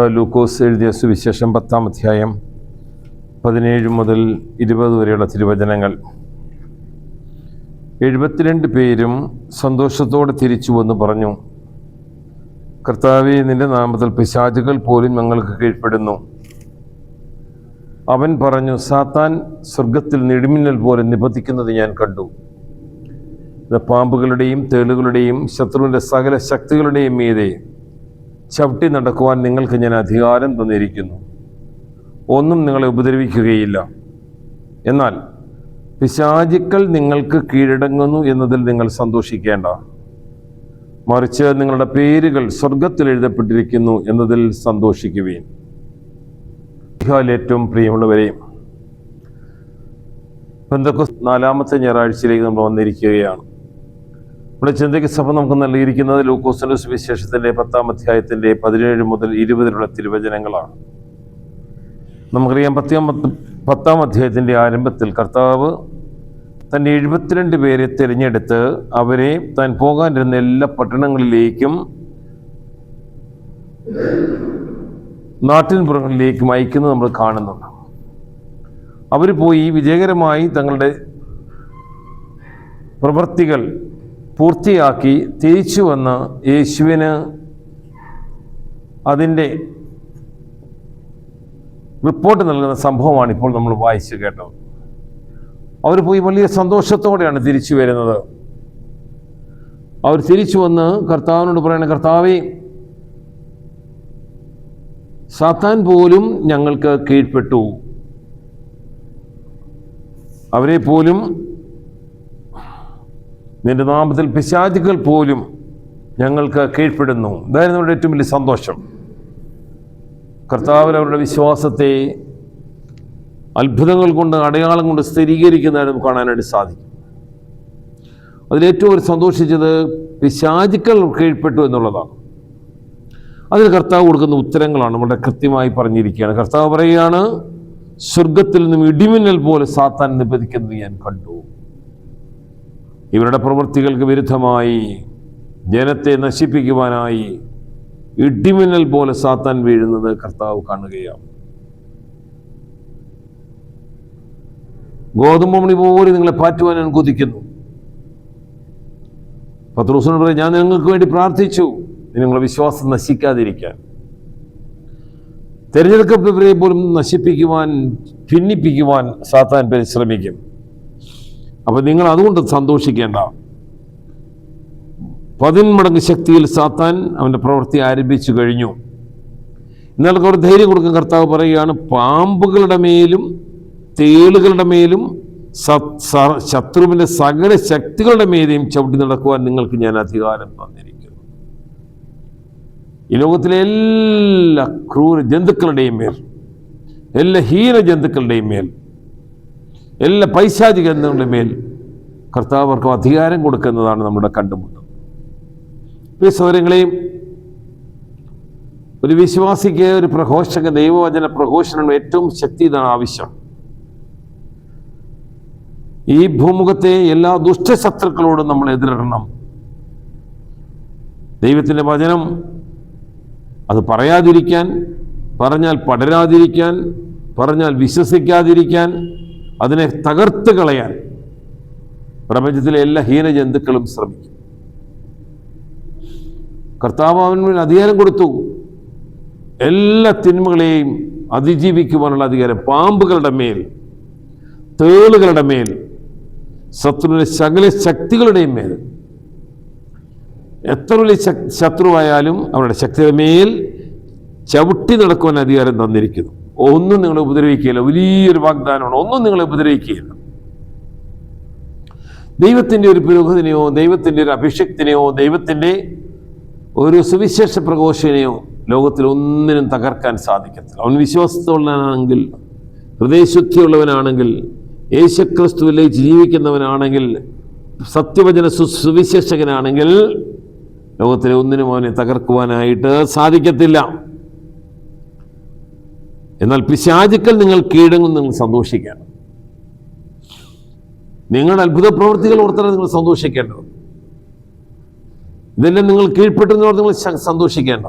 ലൂക്കോസ് എഴുതിയ സുവിശേഷം 10-ാം അധ്യായം 17 മുതൽ 20 വരെയുള്ള തിരുവചനങ്ങൾ. 72 പേരും സന്തോഷത്തോടെ തിരിച്ചു വന്ന് പറഞ്ഞു, കർത്താവേ, നിന്റെ നാമത്തിൽ പിശാചുകൾ പോലും ഞങ്ങൾക്ക് കീഴ്പ്പെടുന്നു. അവൻ പറഞ്ഞു, സാത്താൻ സ്വർഗത്തിൽ ഇടിമിന്നൽ പോലെ നിപതിക്കുന്നത് ഞാൻ കണ്ടു. ഇത് പാമ്പുകളുടെയും തേളുകളുടെയും ശത്രുവിൻ്റെ സകല ശക്തികളുടെയും മീതെ ചവിട്ടി നടക്കുവാൻ നിങ്ങൾക്ക് ഞാൻ അധികാരം തന്നിരിക്കുന്നു. ഒന്നും നിങ്ങളെ ഉപദ്രവിക്കുകയില്ല. എന്നാൽ പിശാചുക്കൾ നിങ്ങൾക്ക് കീഴടങ്ങുന്നു എന്നതിൽ നിങ്ങൾ സന്തോഷിക്കേണ്ട. മറിച്ച് നിങ്ങളുടെ പേരുകൾ സ്വർഗത്തിൽ എഴുതപ്പെട്ടിരിക്കുന്നു എന്നതിൽ സന്തോഷിക്കുവീൻ. ഏറ്റവും പ്രിയമുള്ളവരെ, പെന്തക്കോസ്ത് 4-ാമത്തെ ഞായറാഴ്ചയിലേക്ക് നമ്മൾ വന്നിരിക്കുകയാണ്. നമ്മുടെ ചിന്തയ്ക്ക് സഭ നമുക്ക് നൽകിയിരിക്കുന്നത് ലൂക്കോസിന്റെ സുവിശേഷത്തിന്റെ 10-ാം അധ്യായത്തിന്റെ 17 മുതൽ 20 വരെയുള്ള തിരുവചനങ്ങളാണ്. നമുക്കറിയാം, 10-ാം അധ്യായത്തിന്റെ ആരംഭത്തിൽ കർത്താവ് തൻ്റെ 72 പേരെ തിരഞ്ഞെടുത്ത് അവരെ താൻ പോകാനിരുന്ന എല്ലാ പട്ടണങ്ങളിലേക്കും നാട്ടിൻപുറങ്ങളിലേക്കും അയക്കുന്നത് നമ്മൾ കാണുന്നുണ്ട്. അവർ പോയി വിജയകരമായി തങ്ങളുടെ പ്രവൃത്തികൾ പൂർത്തിയാക്കി തിരിച്ചു വന്ന് യേശുവിന് അതിൻ്റെ റിപ്പോർട്ട് നൽകുന്ന സംഭവമാണ് ഇപ്പോൾ നമ്മൾ വായിച്ചു കേട്ടത്. അവർ പോയി വലിയ സന്തോഷത്തോടെയാണ് തിരിച്ചു വരുന്നത്. അവർ തിരിച്ചു വന്ന് കർത്താവിനോട് പറയുന്നത്, കർത്താവേ, സാത്താൻ പോലും ഞങ്ങൾക്ക് കീഴ്പ്പെട്ടു. അവരെ പോലും നിന്റെ നാമത്തിൽ പിശാചുക്കൾ പോലും ഞങ്ങൾക്ക് കീഴ്പ്പെടുന്നു. ഇതായിരുന്നു അവരുടെ ഏറ്റവും വലിയ സന്തോഷം. കർത്താവിൽ അവരുടെ വിശ്വാസത്തെ അത്ഭുതങ്ങൾ കൊണ്ട്, അടയാളം കൊണ്ട് സ്ഥിരീകരിക്കുന്നതായിട്ട് നമുക്ക് കാണാനായിട്ട് സാധിക്കും. അതിലേറ്റവും അവർ സന്തോഷിച്ചത് പിശാചുക്കൾ കീഴ്പ്പെട്ടു എന്നുള്ളതാണ്. അതിന് കർത്താവ് കൊടുക്കുന്ന ഉത്തരങ്ങളാണ് നമ്മുടെ കൃത്യമായി പറഞ്ഞിരിക്കുകയാണ്. കർത്താവ് പറയുകയാണ്, സ്വർഗത്തിൽ നിന്നും ഇടിമിന്നൽ പോലെ സാത്താൻ നിപതിക്കുന്നത് ഞാൻ കണ്ടു. ഇവരുടെ പ്രവൃത്തികൾക്ക് വിരുദ്ധമായി, ജനത്തെ നശിപ്പിക്കുവാനായി ഇടിമിന്നൽ പോലെ സാത്താൻ വീഴുന്നത് കർത്താവ് കാണുകയാണ്. ഗോതമ്പുമണി പോലെ നിങ്ങളെ പാറ്റുവാൻ ഞാൻ കൊതിക്കുന്നു. പത്രോസിനോട് പറയും, ഞാൻ നിങ്ങൾക്ക് വേണ്ടി പ്രാർത്ഥിച്ചു, നിങ്ങളുടെ വിശ്വാസം നശിക്കാതിരിക്കാൻ. തിരഞ്ഞെടുക്കപ്പെട്ടവരെ പോലും നശിപ്പിക്കുവാൻ, ഭിന്നിപ്പിക്കുവാൻ സാത്താൻ പരിശ്രമിക്കും. അപ്പം നിങ്ങൾ അതുകൊണ്ട് സന്തോഷിക്കേണ്ട. 10 മടങ്ങ് ശക്തിയിൽ സാത്താൻ അവൻ്റെ പ്രവൃത്തി ആരംഭിച്ചു കഴിഞ്ഞു. എന്നാൽ അവർ ധൈര്യം കൊടുക്കാൻ കർത്താവ് പറയുകയാണ്, പാമ്പുകളുടെ മേലും തേളുകളുടെ മേലും ശത്രുവിൻ്റെ സകല ശക്തികളുടെ മേലെയും ചവിട്ടി നടക്കുവാൻ നിങ്ങൾക്ക് ഞാൻ അധികാരം തന്നിരിക്കുന്നു. ഈ ലോകത്തിലെ എല്ലാ ക്രൂര ജന്തുക്കളുടെയും മേൽ, എല്ലാ ഹീന ജന്തുക്കളുടെയും മേൽ, എല്ലാ പൈശാചിക ജന്തുക്കളുടെ മേൽ കർത്താവ് അവർക്ക് അധികാരം കൊടുക്കുന്നതാണ് നമ്മുടെ കണ്ടുമുട്ടൽ. ഈ സൗകര്യങ്ങളെയും ഒരു വിശ്വാസിക്ക്, ഒരു പ്രഘോഷക, ദൈവവചന പ്രഘോഷണം ഏറ്റവും ശക്തി ഇതാണ് ആവശ്യം. ഈ ഭൂമുഖത്തെ എല്ലാ ദുഷ്ടശത്രുക്കളോടും നമ്മൾ എതിരിടണം. ദൈവത്തിൻ്റെ വചനം അത് പറയാതിരിക്കാൻ, പറഞ്ഞാൽ പടരാതിരിക്കാൻ, പറഞ്ഞാൽ വിശ്വസിക്കാതിരിക്കാൻ, അതിനെ തകർത്ത് കളയാൻ പ്രപഞ്ചത്തിലെ എല്ലാ ഹീനജന്തുക്കളും ശ്രമിക്കും. കർത്താവ് അവന് അധികാരം കൊടുത്തു. എല്ലാ തിന്മകളെയും അതിജീവിക്കുവാനുള്ള അധികാരം. പാമ്പുകളുടെ മേൽ, തേളുകളുടെ മേൽ, ശത്രുവിൻ്റെ സകല ശക്തികളുടെയും മേൽ, എത്ര വലിയ ശത്രുവായാലും അവരുടെ ശക്തിയുടെ മേൽ ചവിട്ടി നടക്കുവാൻ അധികാരം തന്നിരിക്കുന്നു. ഒന്നും നിങ്ങളെ ഉപദ്രവിക്കുകയില്ല. വലിയൊരു വാഗ്ദാനമാണ്. ഒന്നും നിങ്ങളെ ഉപദ്രവിക്കുകയില്ല. ദൈവത്തിൻ്റെ ഒരു പുരോഹിതനെയോ, ദൈവത്തിൻ്റെ ഒരു അഭിഷക്തിനെയോ, ദൈവത്തിൻ്റെ ഒരു സുവിശേഷ പ്രഘോഷനെയോ ലോകത്തിൽ ഒന്നിനും തകർക്കാൻ സാധിക്കത്തില്ല. അവൻ വിശ്വാസത്തോളനാണെങ്കിൽ, ഹൃദയശുദ്ധിയുള്ളവനാണെങ്കിൽ, യേശുക്രിസ്തുവിലേക്ക് ജീവിക്കുന്നവനാണെങ്കിൽ, സത്യവചന സുവിശേഷകനാണെങ്കിൽ ലോകത്തിലെ ഒന്നിനും അവനെ തകർക്കുവാനായിട്ട് സാധിക്കത്തില്ല. എന്നാൽ പിശാചുക്കൾ നിങ്ങൾ കീഴടങ്ങും, നിങ്ങൾ സന്തോഷിക്കണം. നിങ്ങളുടെ അത്ഭുത പ്രവൃത്തികൾ ഓർത്താണ് നിങ്ങൾ സന്തോഷിക്കേണ്ടത്. ഇതെല്ലാം നിങ്ങൾ കീഴ്പ്പെട്ടെന്ന് പറഞ്ഞ് നിങ്ങൾ സന്തോഷിക്കേണ്ട.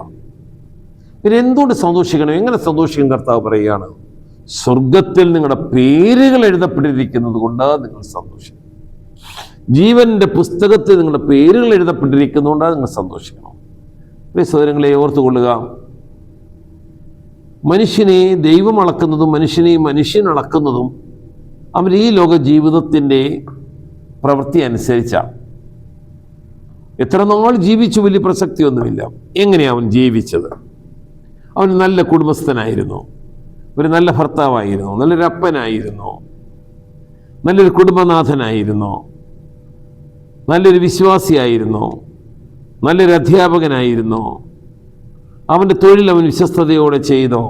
പിന്നെ എന്തുകൊണ്ട് സന്തോഷിക്കണം? എങ്ങനെ സന്തോഷിക്കും? കർത്താവ് പറയുകയാണ്, സ്വർഗത്തിൽ നിങ്ങളുടെ പേരുകൾ എഴുതപ്പെട്ടിരിക്കുന്നത് കൊണ്ട് നിങ്ങൾ സന്തോഷിക്കണം. ജീവന്റെ പുസ്തകത്തിൽ നിങ്ങളുടെ പേരുകൾ എഴുതപ്പെട്ടിരിക്കുന്നതുകൊണ്ട് നിങ്ങൾ സന്തോഷിക്കണം. പ്രിയ സഹോദരങ്ങളെ, ഓർത്തുകൊള്ളുക, മനുഷ്യനെ ദൈവം അളക്കുന്നതും മനുഷ്യനെ മനുഷ്യൻ അളക്കുന്നതും അവൻ ഈ ലോക ജീവിതത്തിൻ്റെ പ്രവൃത്തി അനുസരിച്ചാണ്. എത്ര നാൾ ജീവിച്ചു വലിയ പ്രസക്തിയൊന്നുമില്ല. എങ്ങനെയാണ് അവൻ ജീവിച്ചത്? അവൻ നല്ല കുടുംബസ്ഥനായിരുന്നു, ഒരു നല്ല ഭർത്താവായിരുന്നു, നല്ലൊരു അപ്പനായിരുന്നു, നല്ലൊരു കുടുംബനാഥനായിരുന്നു, നല്ലൊരു വിശ്വാസിയായിരുന്നു, നല്ലൊരു അധ്യാപകനായിരുന്നു. അവൻ്റെ തൊഴിൽ അവൻ വിശ്വസ്തയോടെ ചെയ്തോ?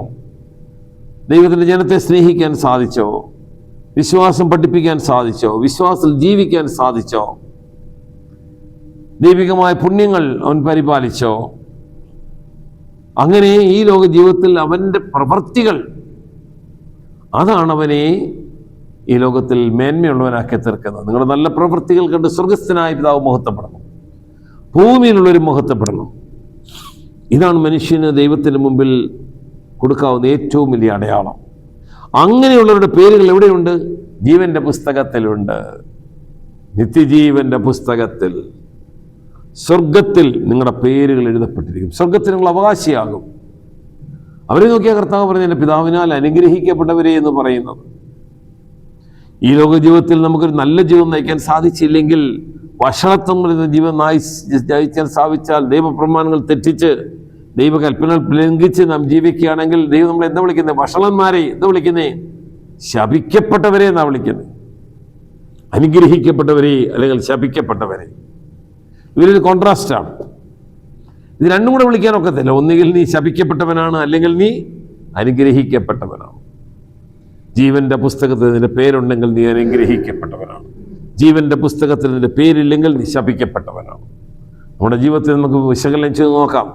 ദൈവത്തിൻ്റെ ജനത്തെ സ്നേഹിക്കാൻ സാധിച്ചോ? വിശ്വാസം പഠിപ്പിക്കാൻ സാധിച്ചോ? വിശ്വാസത്തിൽ ജീവിക്കാൻ സാധിച്ചോ? ദൈവികമായ പുണ്യങ്ങൾ അവൻ പരിപാലിച്ചോ? അങ്ങനെ ഈ ലോക ജീവിതത്തിൽ അവൻ്റെ പ്രവൃത്തികൾ, അതാണ് അവനെ ഈ ലോകത്തിൽ മേന്മയുള്ളവനാക്കി തീർക്കുന്നത്. നിങ്ങളുടെ നല്ല പ്രവൃത്തികൾ കണ്ട് സ്വർഗസ്ഥനായ പിതാവ് മഹത്വപ്പെടണം, ഭൂമിയിലുള്ളവരും മഹത്വപ്പെടണം. ഇതാണ് മനുഷ്യന് ദൈവത്തിന് മുമ്പിൽ കൊടുക്കാവുന്ന ഏറ്റവും വലിയ അടയാളം. അങ്ങനെയുള്ളവരുടെ പേരുകൾ എവിടെയുണ്ട്? ജീവന്റെ പുസ്തകത്തിലുണ്ട്. നിത്യജീവന്റെ പുസ്തകത്തിൽ, സ്വർഗത്തിൽ നിങ്ങളുടെ പേരുകൾ എഴുതപ്പെട്ടിരിക്കും. സ്വർഗത്തിൽ നിങ്ങൾ അവകാശിയാകും. അവരെ നോക്കിയ കർത്താവ് പറഞ്ഞ എൻ്റെ പിതാവിനാൽ അനുഗ്രഹിക്കപ്പെട്ടവരെ എന്ന് പറയുന്നത്. ഈ ലോക ജീവിതത്തിൽ നമുക്കൊരു നല്ല ജീവിതം നയിക്കാൻ സാധിച്ചില്ലെങ്കിൽ, വഷളത്വം എന്ന ജീവൻ നയിക്കാൻ സാധിച്ചാൽ, ദൈവപ്രമാണങ്ങൾ തെറ്റിച്ച് ദൈവകൽപ്പനകൾ ലംഘിച്ച് നാം ജീവിക്കുകയാണെങ്കിൽ, ദൈവം നമ്മളെ എന്താ വിളിക്കുന്നത്? വഷളന്മാരെ എന്താ വിളിക്കുന്നേ? ശപിക്കപ്പെട്ടവരെ എന്നാ വിളിക്കുന്നത്. അനുഗ്രഹിക്കപ്പെട്ടവരെ അല്ലെങ്കിൽ ശപിക്കപ്പെട്ടവരെ. ഇവരൊരു കോൺട്രാസ്റ്റാണ്. ഇത് രണ്ടും കൂടെ വിളിക്കാനൊക്കത്തില്ല. ഒന്നുകിൽ നീ ശപിക്കപ്പെട്ടവനാണ്, അല്ലെങ്കിൽ നീ അനുഗ്രഹിക്കപ്പെട്ടവനാണ്. ജീവന്റെ പുസ്തകത്തിൽ നിന്റെ പേരുണ്ടെങ്കിൽ നീ അനുഗ്രഹിക്കപ്പെട്ടവനാണ്. ജീവന്റെ പുസ്തകത്തിൽ നിന്റെ പേരില്ലെങ്കിൽ നീ ശപിക്കപ്പെട്ടവനാണ്. നമ്മുടെ ജീവിതത്തിൽ നമുക്ക് വിശകലനം ചെയ്ത് നോക്കാം.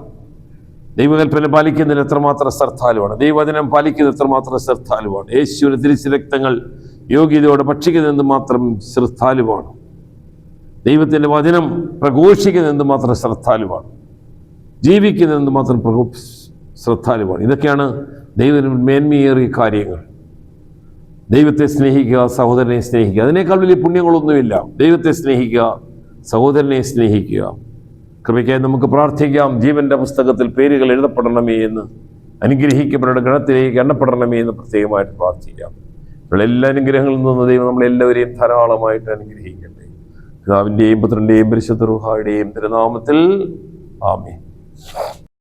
ദൈവകൽപ്പന പാലിക്കുന്നതിന് എത്രമാത്രം ശ്രദ്ധാലുവാണ്, ദൈവവചനം പാലിക്കുന്നത് എത്രമാത്രം ശ്രദ്ധാലുവാണ്, യേശുവിന്റെ തിരിച്ചു രക്തങ്ങൾ യോഗ്യതയോടെ ഭക്ഷിക്കുന്നത് എന്തുമാത്രം ശ്രദ്ധാലുവാണ്, ദൈവത്തിൻ്റെ വചനം പ്രഘോഷിക്കുന്നത് എന്തുമാത്രം ശ്രദ്ധാലുവാണ്, ജീവിക്കുന്നത് എന്തുമാത്രം ശ്രദ്ധാലുവാണ്. ഇതൊക്കെയാണ് ദൈവത്തിന് മേന്മയേറിയ കാര്യങ്ങൾ. ദൈവത്തെ സ്നേഹിക്കുക, സഹോദരനെ സ്നേഹിക്കുക. അതിനേക്കാൾ വലിയ പുണ്യങ്ങളൊന്നുമില്ല. ദൈവത്തെ സ്നേഹിക്കുക, സഹോദരനെ സ്നേഹിക്കുക. കൃപയ്ക്കായി നമുക്ക് പ്രാർത്ഥിക്കാം. ജീവന്റെ പുസ്തകത്തിൽ പേരുകൾ എഴുതപ്പെടണമേ എന്ന്, അനുഗ്രഹിക്കപ്പെട്ട ഗണത്തിലേക്ക് എണ്ണപ്പെടണമേ എന്ന് പ്രത്യേകമായിട്ട് പ്രാർത്ഥിക്കാം. എല്ലാ അനുഗ്രഹങ്ങളിൽ നിന്ന് ദൈവം നമ്മളെല്ലാവരെയും ധാരാളമായിട്ട് അനുഗ്രഹിക്കട്ടെ. പിതാവിൻ്റെയും പുത്രൻ്റെയും പരിശുദ്ധ റൂഹായുടെയും തിരുനാമത്തിൽ ആമേൻ.